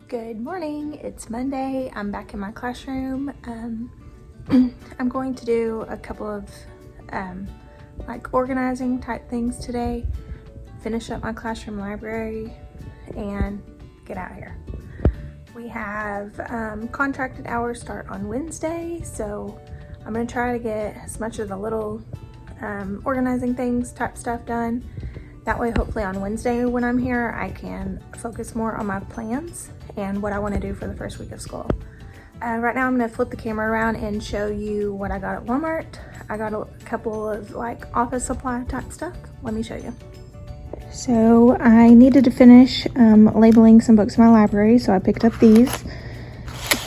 Good morning, it's Monday. I'm back in my classroom. I'm going to do a couple of like organizing type things today, finish up my classroom library, and get out of here. We have contracted hours start on Wednesday, so I'm going to try to get as much of the little organizing things type stuff done. That way, hopefully on Wednesday when I'm here, I can focus more on my plans and what I want to do for the first week of school. Right now, I'm going to flip the camera around and show you what I got at Walmart. I got a couple of like office supply type stuff. Let me show you. So I needed to finish labeling some books in my library, so I picked up these.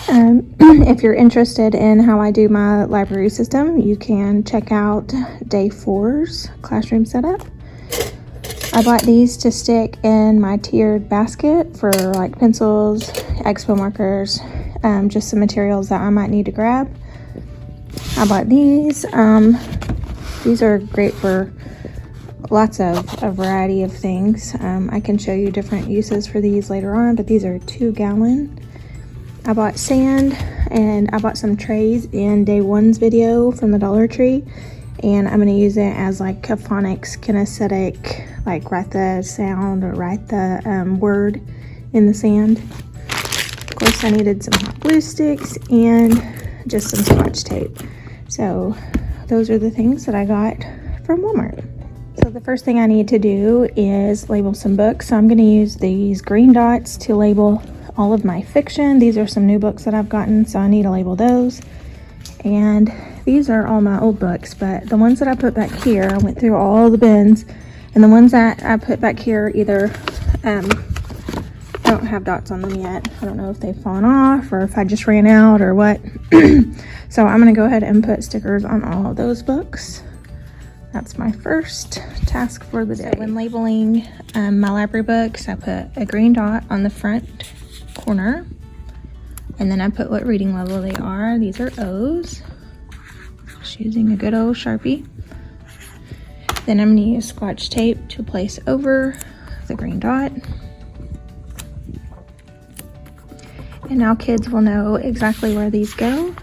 If you're interested in how I do my library system, you can check out Day 4's classroom setup. I bought these to stick in my tiered basket for like pencils, expo markers, just some materials that I might need to grab. I bought these. These are great for lots of a variety of things. I can show you different uses for these later on, but these are 2 gallon. I bought sand and I bought some trays in Day 1's video from the Dollar Tree. And I'm going to use it as like a phonics kinesthetic, like write the sound or write the word in the sand. Of course, I needed some hot glue sticks and just some scotch tape. So those are the things that I got from Walmart. So the first thing I need to do is label some books. So I'm going to use these green dots to label all of my fiction. These are some new books that I've gotten, so I need to label those. And these are all my old books, but the ones that I put back here, I went through all the bins, and the ones that I put back here either don't have dots on them yet. I don't know if they've fallen off or if I just ran out or what. So I'm going to go ahead and put stickers on all of those books. That's my first task for the day. So when labeling my library books, I put a green dot on the front corner, and then I put what reading level they are. These are O's. Just using a good old Sharpie. Then I'm going to use scotch tape to place over the green dot. And now kids will know exactly where these go.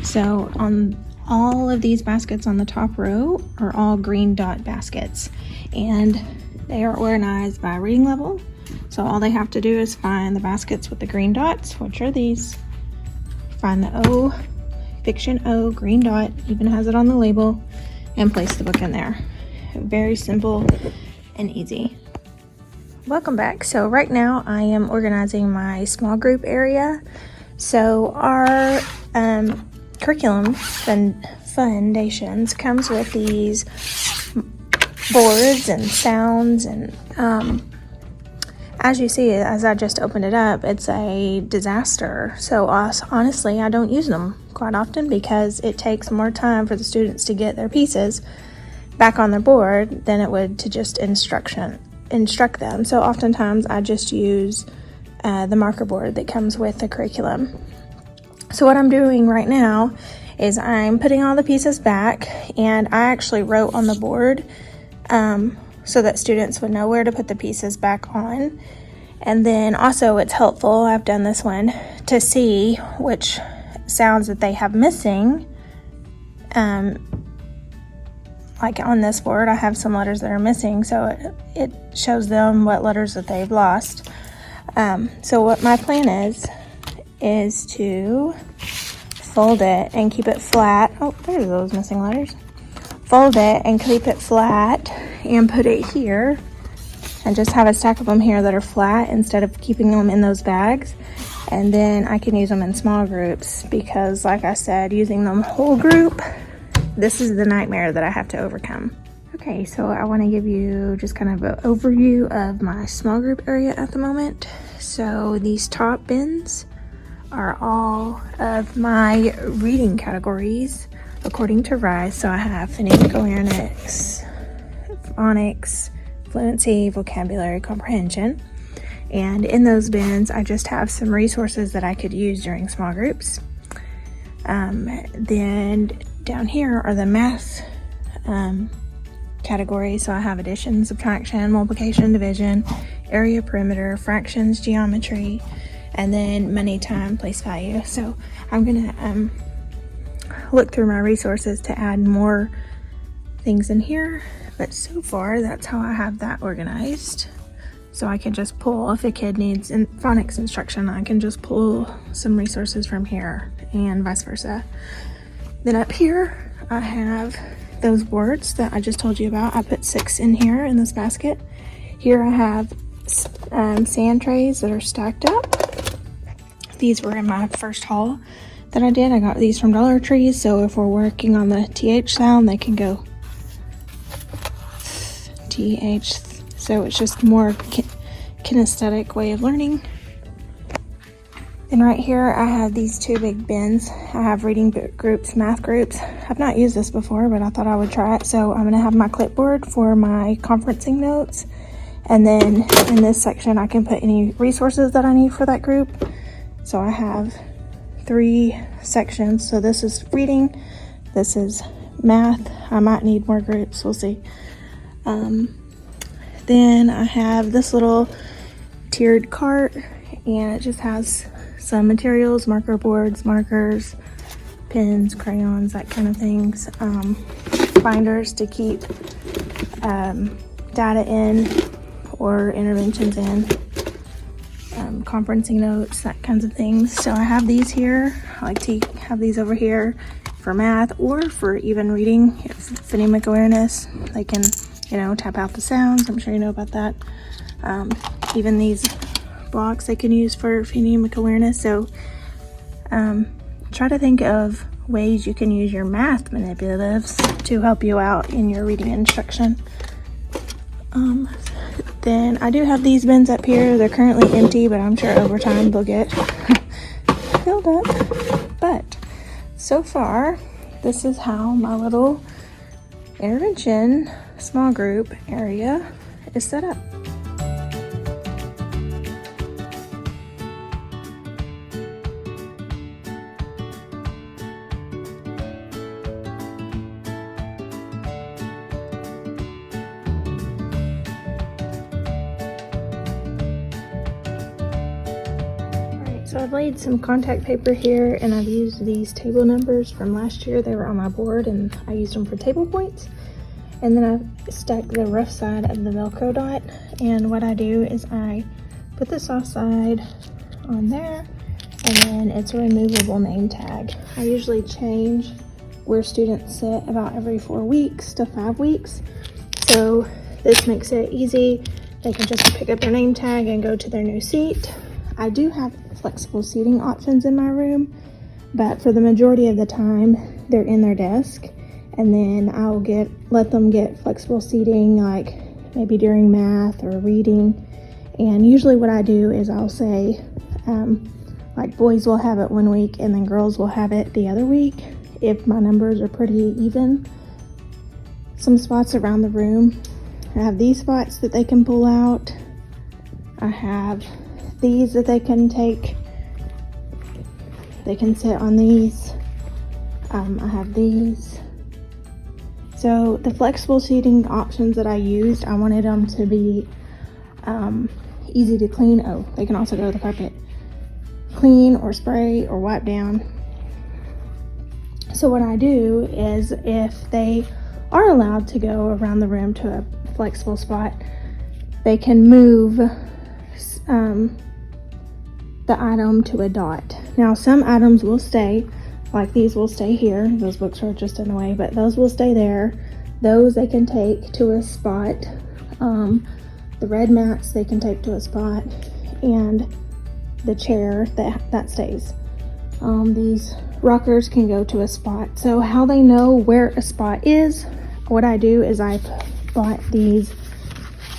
So on all of these baskets on the top row are all green dot baskets. And they are organized by reading level. So all they have to do is find the baskets with the green dots, which are these. Find the O, fiction O, green dot, even has it on the label, and place the book in there. Very simple and easy. Welcome back. So right now I am organizing my small group area. So our curriculum foundations comes with these boards and sounds, and as you see, as I just opened it up, it's a disaster. So honestly, I don't use them quite often because it takes more time for the students to get their pieces back on their board than it would to just instruct them. So oftentimes I just use the marker board that comes with the curriculum. So what I'm doing right now is I'm putting all the pieces back, and I actually wrote on the board so that students would know where to put the pieces back on. And then also it's helpful, I've done this one, to see which sounds that they have missing. Like on this board, I have some letters that are missing, so it shows them what letters that they've lost. So what my plan is to fold it and keep it flat. Oh, there's those missing letters. Fold it and keep it flat and put it here, and just have a stack of them here that are flat instead of keeping them in those bags. And then I can use them in small groups because, like I said, using them whole group, this is the nightmare that I have to overcome. Okay, so I want to give you just kind of an overview of my small group area at the moment. So these top bins are all of my reading categories according to RISE. So I have phonemic awareness, phonics, fluency, vocabulary, comprehension. And in those bins, I just have some resources that I could use during small groups. Then down here are the math categories. So I have addition, subtraction, multiplication, division, area, perimeter, fractions, geometry, and then money, time, place value. So I'm gonna look through my resources to add more things in here, but so far that's how I have that organized. So I can just pull, if a kid needs phonics instruction, I can just pull some resources from here and vice versa. Then up here, I have those boards that I just told you about. I put 6 in here in this basket. Here I have sand trays that are stacked up. These were in my first haul that I did. I got these from Dollar Tree, so if we're working on the TH sound, they can go TH. So it's just more kinesthetic way of learning. And right here I have these 2 big bins. I have reading groups, math groups. I've not used this before, but I thought I would try it. So I'm gonna have my clipboard for my conferencing notes. And then in this section, I can put any resources that I need for that group. So I have 3 sections. So this is reading, this is math. I might need more groups, we'll see. Then I have this little tiered cart, and it just has some materials, marker boards, markers, pens, crayons, that kind of things. Binders to keep data in or interventions in, conferencing notes, that kinds of things. So I have these here. I like to have these over here for math or for even reading, phonemic awareness. They can, you know, tap out the sounds. I'm sure you know about that. Even these blocks they can use for phonemic awareness. So try to think of ways you can use your math manipulatives to help you out in your reading instruction. Then I do have these bins up here. They're currently empty, but I'm sure over time they'll get filled up. But so far, this is how my little intervention small group area is set up. So I've laid some contact paper here, and I've used these table numbers from last year. They were on my board and I used them for table points. And then I've stuck the rough side of the Velcro dot. And what I do is I put the soft side on there, and then it's a removable name tag. I usually change where students sit about every 4 weeks to 5 weeks. So this makes it easy. They can just pick up their name tag and go to their new seat. I do have flexible seating options in my room, but for the majority of the time they're in their desk, and then I'll let them get flexible seating, like maybe during math or reading. And usually what I do is I'll say like boys will have it 1 week and then girls will have it the other week if my numbers are pretty even. Some spots around the room, I have these spots that they can pull out. I have these that they can take. They can sit on these. I have these. So the flexible seating options that I used, I wanted them to be easy to clean. Oh, they can also go to the carpet. Clean or spray or wipe down. So what I do is if they are allowed to go around the room to a flexible spot, they can move the item to a dot. Now some items will stay, like these will stay here. Those books are just in the way, but those will stay there. Those they can take to a spot. The red mats they can take to a spot, and the chair that stays. These rockers can go to a spot. So how they know where a spot is, what I do is I bought these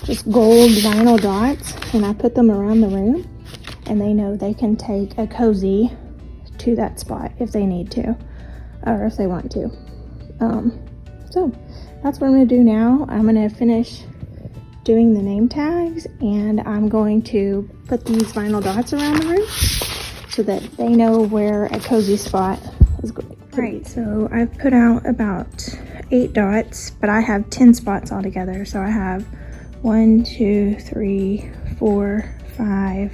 just gold vinyl dots, and I put them around the room, and they know they can take a cozy to that spot if they need to, or if they want to. So that's what I'm going to do now. I'm going to finish doing the name tags, and I'm going to put these vinyl dots around the room so that they know where a cozy spot is going. Right, so I've put out about 8 dots, but I have 10 spots altogether. So I have 1, 2, 3, 4, 5,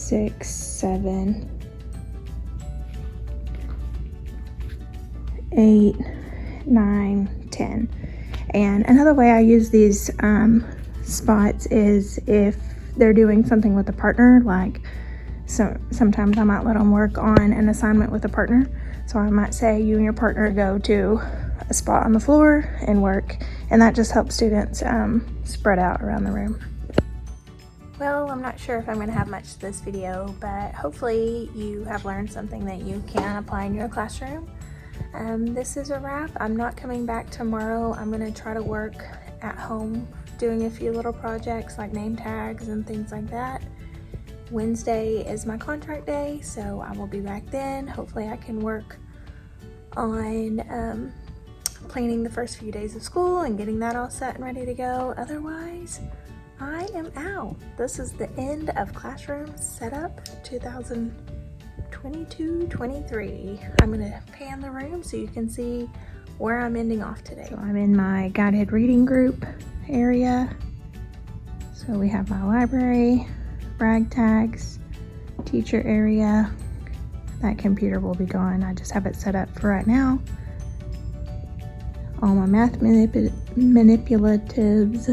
6, 7, 8, 9, 10. And another way I use these spots is if they're doing something with a partner, like sometimes I might let them work on an assignment with a partner. So I might say you and your partner go to a spot on the floor and work, and that just helps students spread out around the room. Well, I'm not sure if I'm going to have much to this video, but hopefully you have learned something that you can apply in your classroom. This is a wrap. I'm not coming back tomorrow. I'm going to try to work at home doing a few little projects like name tags and things like that. Wednesday is my contract day, so I will be back then. Hopefully I can work on planning the first few days of school and getting that all set and ready to go. Otherwise, I am out. This is the end of Classroom Setup 2022-23. I'm gonna pan the room so you can see where I'm ending off today. So I'm in my guided reading group area. So we have my library, rag tags, teacher area. That computer will be gone. I just have it set up for right now. All my math manipulatives,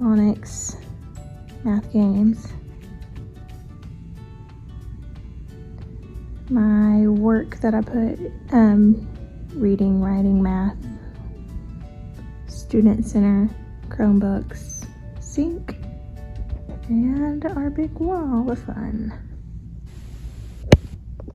phonics, math games. My work that I put, reading, writing, math, student center, Chromebooks, sink, and our big wall of fun.